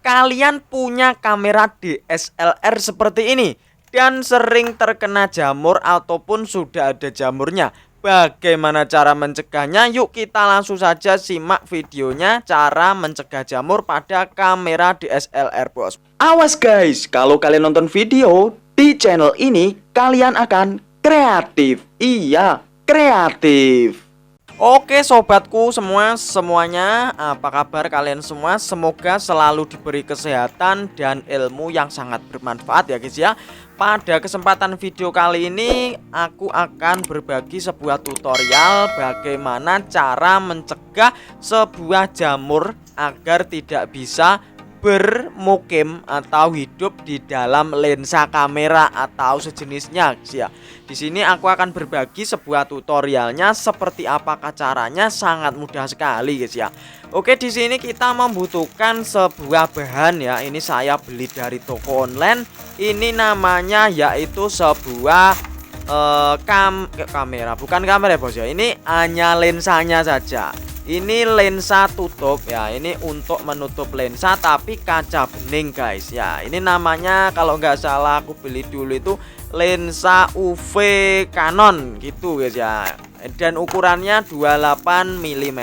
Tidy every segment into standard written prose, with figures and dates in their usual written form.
kalian punya kamera DSLR seperti ini dan sering terkena jamur ataupun sudah ada jamurnya. Bagaimana cara mencegahnya? Yuk kita langsung saja simak videonya cara mencegah jamur pada kamera DSLR, bos. Awas guys, kalau kalian nonton video di channel ini, kalian akan kreatif. Iya, kreatif. Oke sobatku semuanya, apa kabar kalian semua? Semoga selalu diberi kesehatan dan ilmu yang sangat bermanfaat ya guys ya. Pada kesempatan video kali ini aku akan berbagi sebuah tutorial bagaimana cara mencegah sebuah jamur agar tidak bisa bermukim atau hidup di dalam lensa kamera atau sejenisnya guys ya. Di sini aku akan berbagi sebuah tutorialnya seperti apakah caranya, sangat mudah sekali guys ya. Oke, di sini kita membutuhkan sebuah bahan ya. Ini saya beli dari toko online. Ini namanya yaitu sebuah kamera, bukan kamera ya bos ya. Ini hanya lensanya saja. Ini lensa tutup ya, ini untuk menutup lensa tapi kaca bening guys ya. Ini namanya kalau nggak salah aku beli dulu itu lensa UV Canon gitu guys ya. Dan ukurannya 28 mm.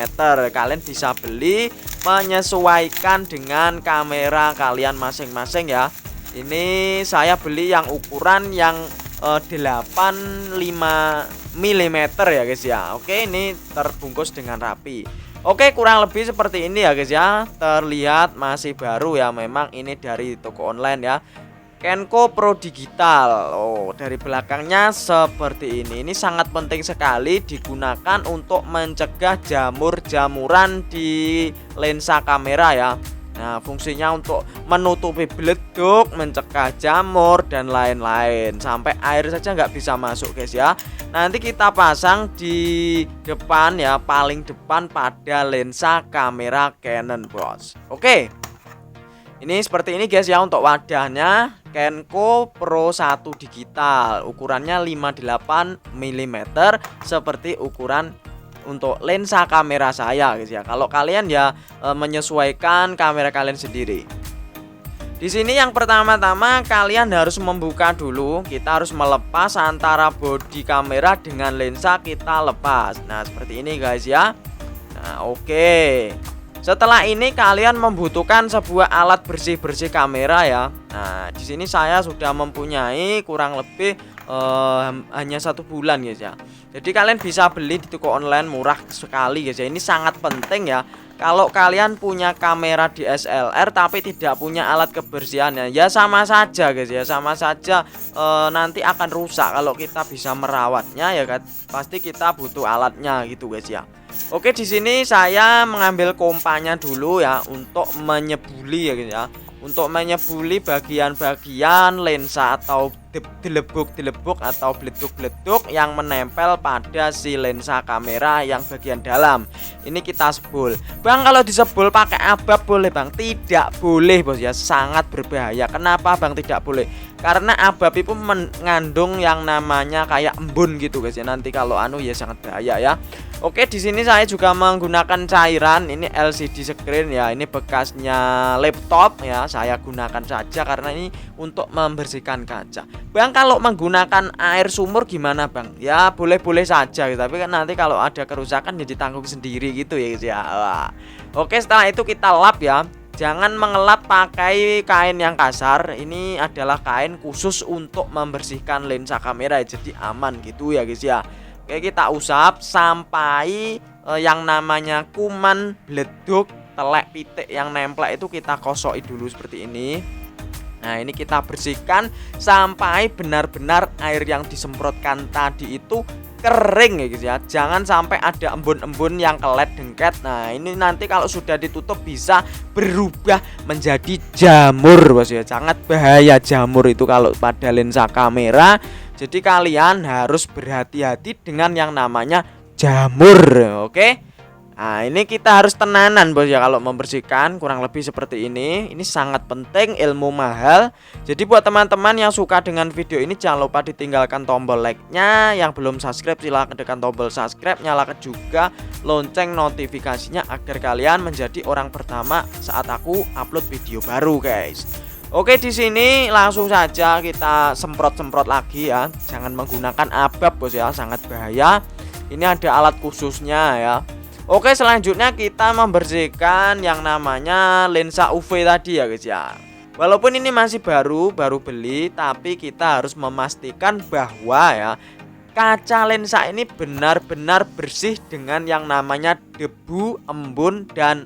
Kalian bisa beli menyesuaikan dengan kamera kalian masing-masing ya. Ini saya beli yang ukuran yang 85 mm ya guys ya. Oke, ini terbungkus dengan rapi. Oke, kurang lebih seperti ini ya guys ya. Terlihat masih baru ya, memang ini dari toko online ya, Kenko Pro Digital. Oh, dari belakangnya seperti ini. Ini sangat penting sekali digunakan untuk mencegah jamur-jamuran di lensa kamera ya. Nah, fungsinya untuk menutupi beleduk, mencegah jamur dan lain-lain. Sampai air saja nggak bisa masuk guys ya. Nanti kita pasang di depan ya, paling depan pada lensa kamera Canon bos. Oke, ini seperti ini guys ya untuk wadahnya. Kenko Pro 1 Digital, ukurannya 58 mm seperti ukuran untuk lensa kamera saya guys ya. Kalau kalian ya menyesuaikan kamera kalian sendiri. Di sini yang pertama-tama kalian harus membuka dulu. Kita harus melepas antara bodi kamera dengan lensa, kita lepas. Nah, seperti ini guys ya. Nah, oke. Setelah ini kalian membutuhkan sebuah alat bersih-bersih kamera ya. Nah, di sini saya sudah mempunyai kurang lebih hanya 1 bulan guys ya. Jadi kalian bisa beli di toko online, murah sekali guys ya. Ini sangat penting ya. Kalau kalian punya kamera DSLR tapi tidak punya alat kebersihannya, ya sama saja guys ya. Sama saja nanti akan rusak kalau kita bisa merawatnya ya kan. Pasti kita butuh alatnya gitu guys ya. Oke, di sini saya mengambil kompanya dulu ya untuk menyebuli ya guys ya. Untuk menyebuli bagian-bagian lensa atau delebuk-delebuk atau beleduk-beleduk yang menempel pada si lensa kamera yang bagian dalam. Ini kita sebul. Bang, kalau disebul pakai abab boleh bang? Tidak boleh bos ya, sangat berbahaya. Kenapa bang tidak boleh? Karena abab itu mengandung yang namanya kayak embun gitu guys ya. Nanti kalau ya sangat bahaya ya. Oke, di sini saya juga menggunakan cairan. Ini LCD screen ya. Ini bekasnya laptop ya. Saya gunakan saja karena ini untuk membersihkan kaca. Bang, kalau menggunakan air sumur gimana bang? Ya boleh-boleh saja, tapi kan nanti kalau ada kerusakan jadi tanggung sendiri gitu ya guys ya. Wah. Oke, setelah itu kita lap ya. Jangan mengelap pakai kain yang kasar. Ini adalah kain khusus untuk membersihkan lensa kamera ya, jadi aman gitu ya guys ya. Oke, kita usap sampai yang namanya kuman, beleduk, telek, pitik yang nemplek itu kita kosoki dulu seperti ini. Nah, ini kita bersihkan sampai benar-benar air yang disemprotkan tadi itu kering ya guys ya. Jangan sampai ada embun-embun yang kelet dengket. Nah, ini nanti kalau sudah ditutup bisa berubah menjadi jamur bos ya. Sangat bahaya jamur itu kalau pada lensa kamera. Jadi kalian harus berhati-hati dengan yang namanya jamur. Oke. Nah, ini kita harus tenanan bos ya kalau membersihkan, kurang lebih seperti ini. Ini sangat penting, ilmu mahal. Jadi buat teman-teman yang suka dengan video ini, jangan lupa ditinggalkan tombol like-nya. Yang belum subscribe silahkan tekan tombol subscribe, nyalakan juga lonceng notifikasinya agar kalian menjadi orang pertama saat aku upload video baru guys. Oke, di sini langsung saja kita semprot-semprot lagi ya. Jangan menggunakan abab bos ya, sangat bahaya. Ini ada alat khususnya ya. Oke, selanjutnya kita membersihkan yang namanya lensa UV tadi ya guys ya. Walaupun ini masih baru beli, tapi kita harus memastikan bahwa ya kaca lensa ini benar-benar bersih dengan yang namanya debu, embun, dan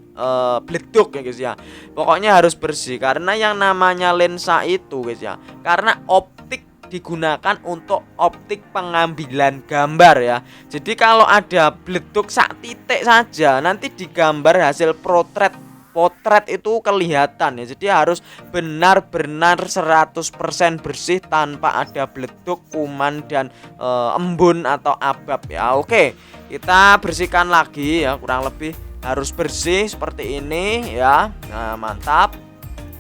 bleduk ya guys ya. Pokoknya harus bersih karena yang namanya lensa itu guys ya, karena optik digunakan untuk optik pengambilan gambar ya. Jadi kalau ada bleduk sak titik saja nanti digambar hasil potret itu kelihatan ya. Jadi harus benar-benar 100% bersih tanpa ada bleduk, kuman, dan embun atau abab ya. Oke, kita bersihkan lagi ya, kurang lebih harus bersih seperti ini ya. Nah, mantap.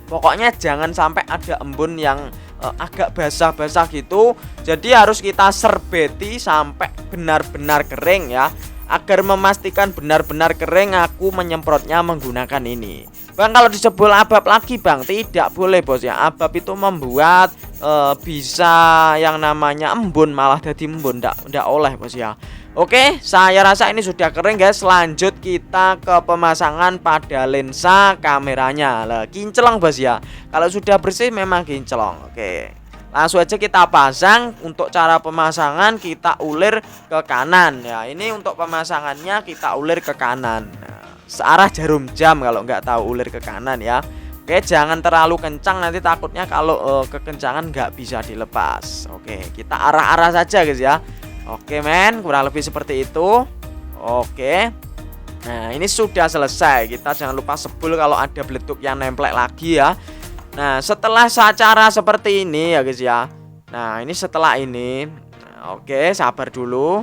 Pokoknya jangan sampai ada embun yang agak basah-basah gitu. Jadi harus kita serbeti sampai benar-benar kering ya. Agar memastikan benar-benar kering, aku menyemprotnya menggunakan ini. Bang, kalau dijebol abab lagi bang, tidak boleh bos ya. Abab itu membuat bisa yang namanya embun, malah jadi embun, ndak oleh bos ya. Oke, saya rasa ini sudah kering guys. Lanjut kita ke pemasangan pada lensa kameranya. Lah, kinclong bos ya. Kalau sudah bersih memang kinclong. Oke, langsung aja kita pasang. Untuk cara pemasangan kita ulir ke kanan ya. Ini untuk pemasangannya kita ulir ke kanan. Nah, searah jarum jam kalau nggak tahu ulir ke kanan ya. Oke, jangan terlalu kencang, nanti takutnya kalau kekencangan nggak bisa dilepas. Oke, kita arah-arah saja guys ya. Oke men, kurang lebih seperti itu. Oke, nah ini sudah selesai. Kita jangan lupa sebul kalau ada bleduk yang nempel lagi ya. Nah, setelah cara seperti ini ya guys ya. Nah, ini setelah ini. Oke, sabar dulu.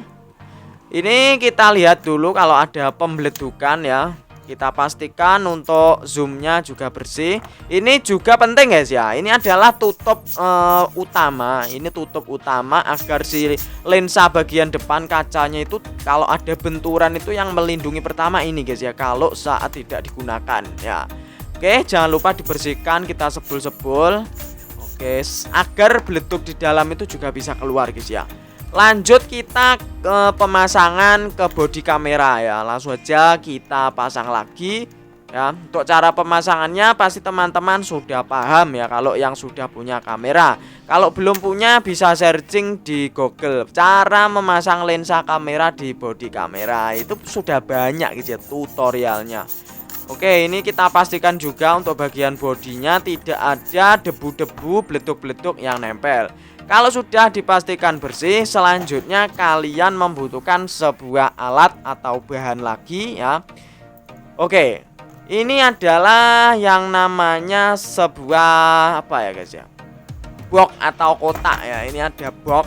Ini kita lihat dulu kalau ada pembledukan ya. Kita pastikan untuk zoomnya juga bersih. Ini juga penting guys ya. Ini adalah tutup utama. Ini tutup utama agar si lensa bagian depan kacanya itu kalau ada benturan itu yang melindungi pertama ini guys ya. Kalau saat tidak digunakan ya. Oke, jangan lupa dibersihkan, kita sebul-sebul. Oke, agar bleduk di dalam itu juga bisa keluar guys ya. Lanjut kita ke pemasangan ke bodi kamera ya. Langsung aja kita pasang lagi ya. Untuk cara pemasangannya pasti teman-teman sudah paham ya kalau yang sudah punya kamera. Kalau belum punya bisa searching di Google cara memasang lensa kamera di bodi kamera. Itu sudah banyak gitu ya tutorialnya. Oke, ini kita pastikan juga untuk bagian bodinya tidak ada debu-debu, bleduk-bleduk yang nempel. Kalau sudah dipastikan bersih, selanjutnya kalian membutuhkan sebuah alat atau bahan lagi ya. Oke, ini adalah yang namanya sebuah apa ya guys ya, box atau kotak ya. Ini ada box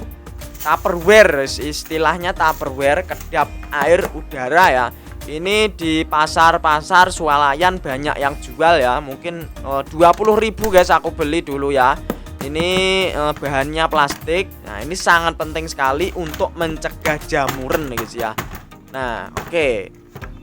Tupperware, istilahnya Tupperware kedap air udara ya. Ini di pasar-pasar swalayan banyak yang jual ya. Mungkin 20.000 guys aku beli dulu ya. Ini bahannya plastik. Nah, ini sangat penting sekali untuk mencegah jamuran guys ya. Nah, oke.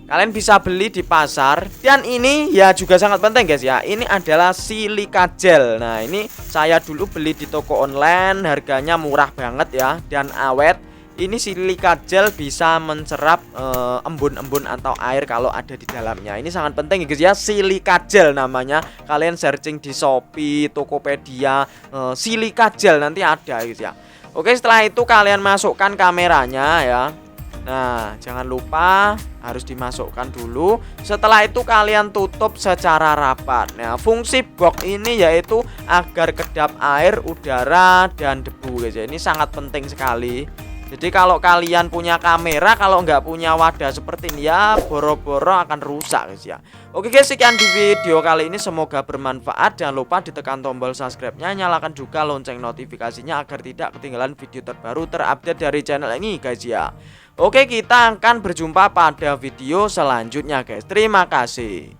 Kalian bisa beli di pasar. Dan ini ya juga sangat penting guys ya. Ini adalah silika gel. Nah, ini saya dulu beli di toko online, harganya murah banget ya dan awet. Ini silika gel bisa mencerap embun-embun atau air kalau ada di dalamnya. Ini sangat penting guys ya, silika gel namanya. Kalian searching di Shopee, Tokopedia, silika gel nanti ada guys ya. Oke, setelah itu kalian masukkan kameranya ya. Nah, jangan lupa harus dimasukkan dulu. Setelah itu kalian tutup secara rapat. Nah, fungsi box ini yaitu agar kedap air, udara, dan debu guys ya. Ini sangat penting sekali. Jadi kalau kalian punya kamera, kalau nggak punya wadah seperti ini ya boro-boro akan rusak guys ya. Oke guys, sekian di video kali ini, semoga bermanfaat. Jangan lupa ditekan tombol subscribe-nya, nyalakan juga lonceng notifikasinya agar tidak ketinggalan video terbaru terupdate dari channel ini guys ya. Oke, kita akan berjumpa pada video selanjutnya guys. Terima kasih.